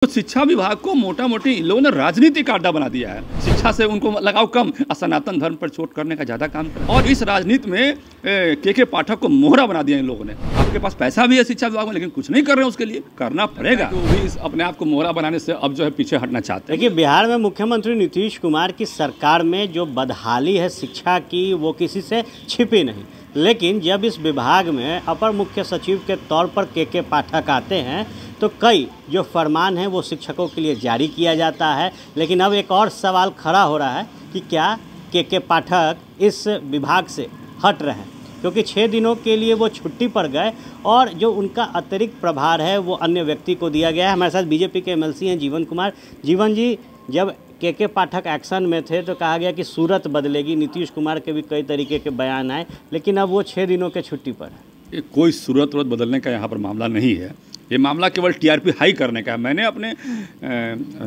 तो शिक्षा विभाग को मोटा मोटी इन लोगों ने राजनीति का अड्डा बना दिया है। शिक्षा से उनको लगाव कम, सनातन धर्म पर चोट करने का ज्यादा काम कर, और इस राजनीति में के पाठक को मोहरा बना दिया इन लोगों ने। आपके पास पैसा भी है शिक्षा विभाग में, लेकिन कुछ नहीं कर रहे हैं, उसके लिए करना पड़ेगा। तो भी अपने आप को मोहरा बनाने से अब जो है पीछे हटना चाहते हैं। देखिए, बिहार में मुख्यमंत्री नीतीश कुमार की सरकार में जो बदहाली है शिक्षा की, वो किसी से छिपी नहीं। लेकिन जब इस विभाग में अपर मुख्य सचिव के तौर पर के पाठक आते हैं तो कई जो फरमान हैं वो शिक्षकों के लिए जारी किया जाता है। लेकिन अब एक और सवाल खड़ा हो रहा है कि क्या के पाठक इस विभाग से हट रहे हैं, क्योंकि 6 दिनों के लिए वो छुट्टी पर गए और जो उनका अतिरिक्त प्रभार है वो अन्य व्यक्ति को दिया गया है। हमारे साथ बीजेपी के एमएलसी हैं जीवन कुमार। जीवन जी, जब के पाठक एक्शन में थे तो कहा गया कि सूरत बदलेगी, नीतीश कुमार के भी कई तरीके के बयान आए, लेकिन अब वो 6 दिनों के छुट्टी पर है। कोई सूरत बदलने का यहाँ पर मामला नहीं है। ये मामला केवल टीआरपी हाई करने का है। मैंने अपने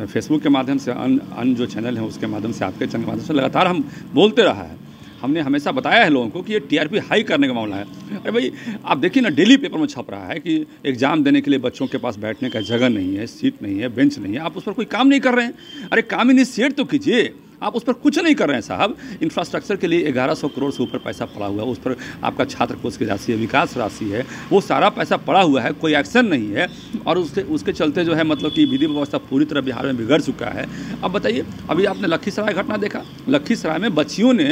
फेसबुक के माध्यम से, अन्य जो चैनल हैं उसके माध्यम से, आपके चैनल के माध्यम से लगातार हम बोलते रहा है। हमने हमेशा बताया है लोगों को कि ये टीआरपी हाई करने का मामला है। अरे भाई, आप देखिए ना, डेली पेपर में छप रहा है कि एग्जाम देने के लिए बच्चों के पास बैठने का जगह नहीं है, सीट नहीं है, बेंच नहीं है, आप उस पर कोई काम नहीं कर रहे हैं। अरे काम इनिशिएट तो कीजिए, आप उस पर कुछ नहीं कर रहे हैं साहब। इंफ्रास्ट्रक्चर के लिए 1100 करोड़ से ऊपर पैसा पड़ा हुआ है, उस पर आपका छात्र कोष की राशि है, विकास राशि है, वो सारा पैसा पड़ा हुआ है, कोई एक्शन नहीं है। और उसके चलते जो है मतलब कि विधि व्यवस्था पूरी तरह बिहार में बिगड़ चुका है। अब बताइए, अभी आपने लखीसराय घटना देखा। लखीसराय में बच्चियों ने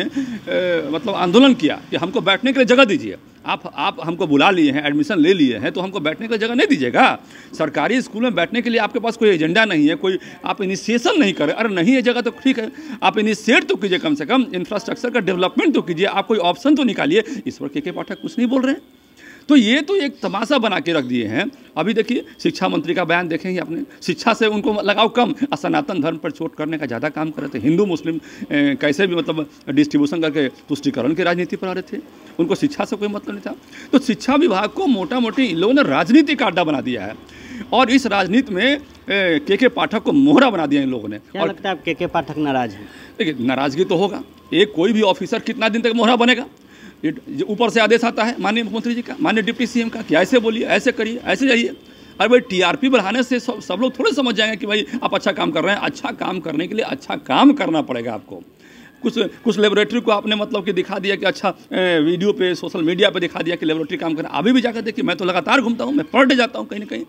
मतलब आंदोलन किया कि हमको बैठने के लिए जगह दीजिए। आप हमको बुला लिए हैं, एडमिशन ले लिए हैं, तो हमको बैठने के लिए जगह नहीं दीजिएगा। सरकारी स्कूल में बैठने के लिए आपके पास कोई एजेंडा नहीं है, कोई आप इनिशिएशन नहीं करें। अरे नहीं है जगह तो ठीक है, आप इनिशिएट तो कीजिए, कम से कम इंफ्रास्ट्रक्चर का डेवलपमेंट तो कीजिए, आप कोई ऑप्शन तो निकालिए। इस पर के पाठक कुछ नहीं बोल रहे हैं। तो ये तो एक तमाशा बना के रख दिए हैं। अभी देखिए, शिक्षा मंत्री का बयान देखेंगे आपने, शिक्षा से उनको लगाव कम, सनातन धर्म पर चोट करने का ज़्यादा काम कर रहे थे। हिंदू मुस्लिम कैसे भी मतलब डिस्ट्रीब्यूशन करके तुष्टिकरण की राजनीति पर आ रहे थे, उनको शिक्षा से कोई मतलब नहीं था। तो शिक्षा विभाग को मोटा मोटी इन लोगों ने राजनीति का अड्डा बना दिया है, और इस राजनीति में के पाठक को मोहरा बना दिया इन लोगों ने। क्या लगता है आप के पाठक नाराज हैं? देखिए, नाराजगी तो होगा। एक कोई भी ऑफिसर कितना दिन तक मोहरा बनेगा? ऊपर से आदेश आता है माननीय मुख्यमंत्री जी का, माननीय डिप्टी सीएम का, कि ऐसे बोलिए, ऐसे करिए, ऐसे जाइए। अरे भाई, टीआरपी बढ़ाने से सब लोग थोड़े समझ जाएंगे कि भाई आप अच्छा काम कर रहे हैं। अच्छा काम करने के लिए अच्छा काम करना पड़ेगा आपको। कुछ लेबोरेटरी को आपने मतलब कि दिखा दिया कि अच्छा वीडियो पे, सोशल मीडिया पे दिखा दिया कि लेबोरेटरी काम कर रहा है। अभी भी जाकर देखिए, मैं तो लगातार घूमता हूँ, मैं पर डे जाता हूँ कहीं ना कहीं।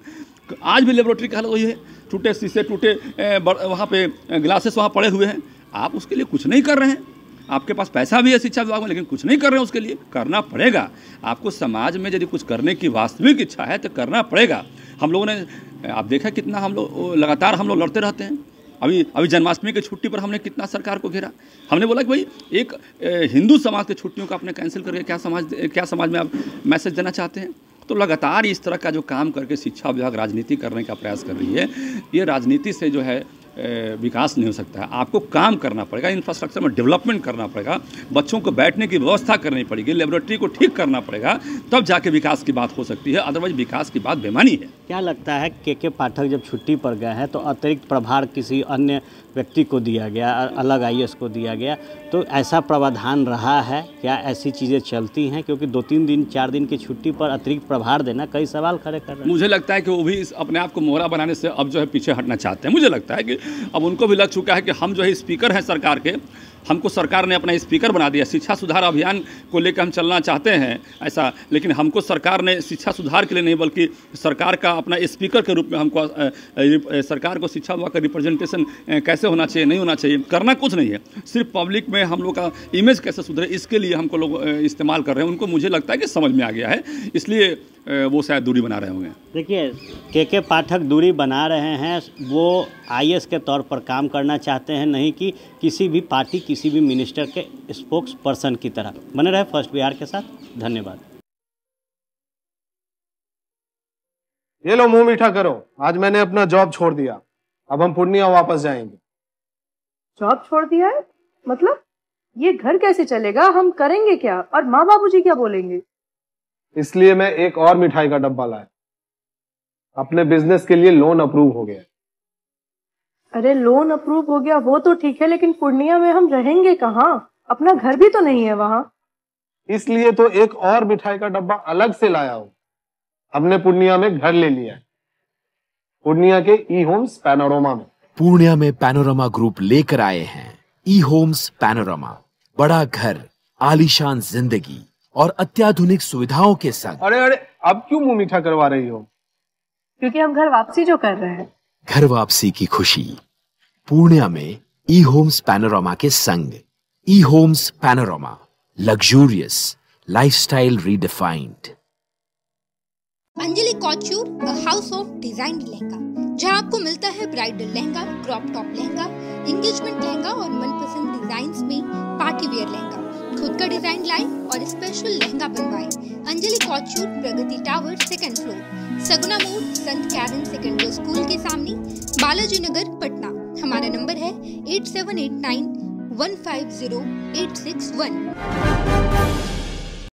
आज भी लेबोरेटरी का हालत वही है, टूटे शीशे, टूटे वहाँ पे ग्लासेस वहाँ पड़े हुए हैं। आप उसके लिए कुछ नहीं कर रहे हैं। आपके पास पैसा भी है शिक्षा विभाग में, लेकिन कुछ नहीं कर रहे हैं, उसके लिए करना पड़ेगा। आपको समाज में यदि कुछ करने की वास्तविक इच्छा है तो करना पड़ेगा। हम लोगों ने, आप देखा कितना हम लोग लगातार लड़ते रहते हैं। अभी जन्माष्टमी की छुट्टी पर हमने कितना सरकार को घेरा। हमने बोला कि भाई एक हिंदू समाज की छुट्टियों को आपने कैंसिल करके क्या समाज में आप मैसेज देना चाहते हैं? तो लगातार इस तरह का जो काम करके शिक्षा विभाग राजनीति करने का प्रयास कर रही है। ये राजनीति से जो है विकास नहीं हो सकता है। आपको काम करना पड़ेगा, इंफ्रास्ट्रक्चर में डेवलपमेंट करना पड़ेगा, बच्चों को बैठने की व्यवस्था करनी पड़ेगी, लेबोरेटरी को ठीक करना पड़ेगा, तब जाके विकास की बात हो सकती है। अदरवाइज विकास की बात बेमानी है। क्या लगता है के पाठक जब छुट्टी पर गए हैं तो अतिरिक्त प्रभार किसी अन्य व्यक्ति को दिया गया, अलग आईएएस को दिया गया, तो ऐसा प्रावधान रहा है? क्या ऐसी चीज़ें चलती हैं? क्योंकि 2-3 दिन 4 दिन की छुट्टी पर अतिरिक्त प्रभार देना कई सवाल खड़े कर रहे हैं। मुझे लगता है कि वो भी अपने आप को मोहरा बनाने से अब जो है पीछे हटना चाहते हैं। मुझे लगता है कि अब उनको भी लग चुका है कि हम जो है स्पीकर हैं सरकार के, हमको सरकार ने अपना स्पीकर बना दिया। शिक्षा सुधार अभियान को लेकर हम चलना चाहते हैं ऐसा, लेकिन हमको सरकार ने शिक्षा सुधार के लिए नहीं, बल्कि सरकार का अपना स्पीकर के रूप में हमको सरकार को शिक्षा विभाग का रिप्रेजेंटेशन कैसे होना चाहिए, नहीं होना चाहिए, करना कुछ नहीं है। सिर्फ पब्लिक में हम लोग का इमेज कैसे सुधरे, इसके लिए हमको लोग इस्तेमाल कर रहे हैं। उनको मुझे लगता है कि समझ में आ गया है, इसलिए वो शायद दूरी बना रहे होंगे। देखिए, के पाठक दूरी बना रहे हैं, वो आईएएस के तौर पर काम करना चाहते हैं, नहीं कि किसी भी पार्टी, किसी भी मिनिस्टर के स्पोक्स पर्सन की तरह। बने रहे फर्स्ट बिहार के साथ। धन्यवाद। ये लो, मुंह मीठा करो। आज मैंने अपना जॉब छोड़ दिया, अब हम पूर्णिया वापस जाएंगे। जॉब छोड़ दिया है? मतलब ये घर कैसे चलेगा? हम करेंगे क्या? और माँ बाबूजी क्या बोलेंगे? इसलिए मैं एक और मिठाई का डब्बा लाया। अपने बिजनेस के लिए लोन अप्रूव हो गया। अरे लोन अप्रूव हो गया वो तो ठीक है, लेकिन पूर्णिया में हम रहेंगे कहाँ? अपना घर भी तो नहीं है वहाँ। इसलिए तो एक और मिठाई का डब्बा अलग से लाया हूं। हमने पूर्णिया में घर ले लिया है। पूर्णिया के ई होम्स पैनोरमा में। पूर्णिया में पैनोरमा ग्रुप लेकर आए हैं ई होम्स पैनोरमा। बड़ा घर, आलीशान जिंदगी और अत्याधुनिक सुविधाओं के संग। अरे अरे, अब क्यों मुंह मीठा करवा रही हो? क्योंकि हम घर वापसी जो कर रहे हैं। घर वापसी की खुशी पूर्णिया में ई होम्स पैनोरमा के संग। ई Homes Panorama, luxurious lifestyle redefined. Anjali couture, a house of design lehenga, जहां आपको मिलता है bridal lehenga, crop top lehenga, engagement lehenga और मनपसंद डिजाइन्स में पार्टी वेयर लहंगा। खुद का डिजाइन लाएं और स्पेशल लहंगा बनवाएं। अंजलि कॉचूर, प्रगति टावर, 2nd फ्लोर, सगुना मोड़, संत कैरन सेकेंडरी स्कूल के सामने, बालाजी नगर, पटना। हमारा नंबर है 8789 150861।